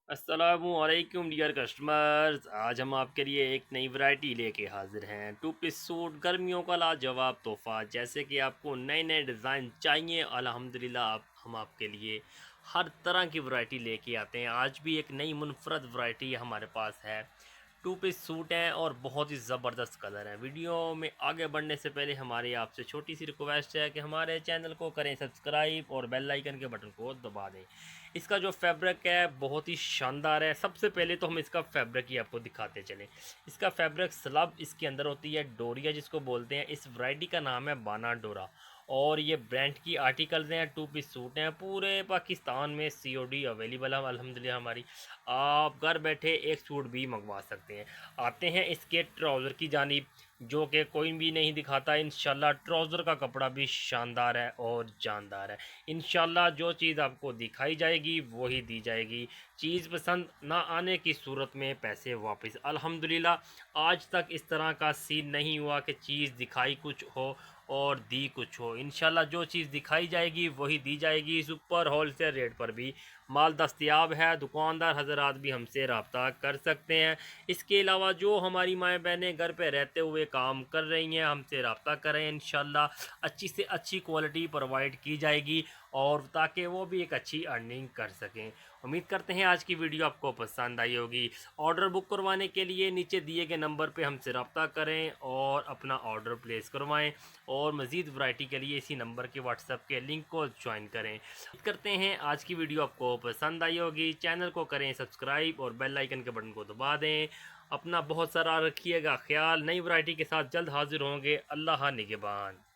السلام علیکم dear customers, آج ہم آپ کے لیے ایک نئی ورائٹی لے کے حاضر ہیں۔ ٹو پیس سوٹ گرمیوں کا لاجواب تحفہ۔ جیسے کہ آپ کو نئے نئے ڈیزائن چاہیے، الحمدللہ ہم آپ کے لیے ہر طرح کی ورائٹی لے کے آتے ہیں۔ آج بھی ایک نئی منفرد ورائٹی ہمارے پاس ہے۔ ٹو پیس سوٹ ہیں اور بہت ہی زبردست کلر ہیں۔ ویڈیو میں آگے بڑھنے سے پہلے ہماری آپ سے چھوٹی سی ریکویسٹ ہے کہ ہمارے چینل کو کریں سبسکرائب اور بیل آئیکن کے بٹن کو دبا دیں۔ اس کا جو فیبرک ہے بہت ہی شاندار ہے۔ سب سے پہلے تو ہم اس کا فیبرک ہی آپ کو دکھاتے چلیں۔ اس کا فیبرک سلب اس کے اندر ہوتی ہے، ڈوریا جس کو بولتے ہیں۔ اس ورائٹی کا نام ہے بانا ڈورا، اور یہ برانڈ کی آرٹیکلز ہیں، ٹو پیس سوٹ ہیں۔ پورے پاکستان میں سی او ڈی اویلیبل ہے الحمدللہ ہماری۔ آپ گھر بیٹھے ایک سوٹ بھی منگوا سکتے ہیں۔ آتے ہیں اس کے ٹراؤزر کی جانب، جو کہ کوئی بھی نہیں دکھاتا۔ انشاءاللہ ٹراؤزر کا کپڑا بھی شاندار ہے اور جاندار ہے۔ انشاءاللہ جو چیز آپ کو دکھائی جائے گی وہی دی جائے گی۔ چیز پسند نہ آنے کی صورت میں پیسے واپس۔ الحمدللہ آج تک اس طرح کا سین نہیں ہوا کہ چیز دکھائی کچھ ہو اور دی کچھ ہو۔ انشاءاللہ جو چیز دکھائی جائے گی وہی دی جائے گی۔ سپر ہول سیل ریٹ پر بھی مال دستیاب ہے۔ دکاندار حضرات بھی ہم سے رابطہ کر سکتے ہیں۔ اس کے علاوہ جو ہماری مائیں بہنیں گھر پہ رہتے ہوئے کام کر رہی ہیں، ہم سے رابطہ کریں۔ انشاءاللہ اچھی سے اچھی کوالٹی پرووائڈ کی جائے گی، اور تاکہ وہ بھی ایک اچھی ارننگ کر سکیں۔ امید کرتے ہیں آج کی ویڈیو آپ کو پسند آئی ہوگی۔ آرڈر بک کروانے کے لیے نیچے دیے گئے نمبر پہ ہم سے رابطہ کریں اور اپنا آرڈر پلیس کروائیں، اور مزید ورائٹی کے لیے اسی نمبر کے واٹس ایپ کے لنک کو جوائن کریں۔ امید کرتے ہیں آج کی ویڈیو آپ کو پسند آئی ہوگی۔ چینل کو کریں سبسکرائب اور بیل آئیکن کے بٹن کو دبا دیں۔ اپنا بہت سارا رکھیے گا خیال۔ نئی ورائٹی کے ساتھ جلد حاضر ہوں گے۔ اللہ نگہبان۔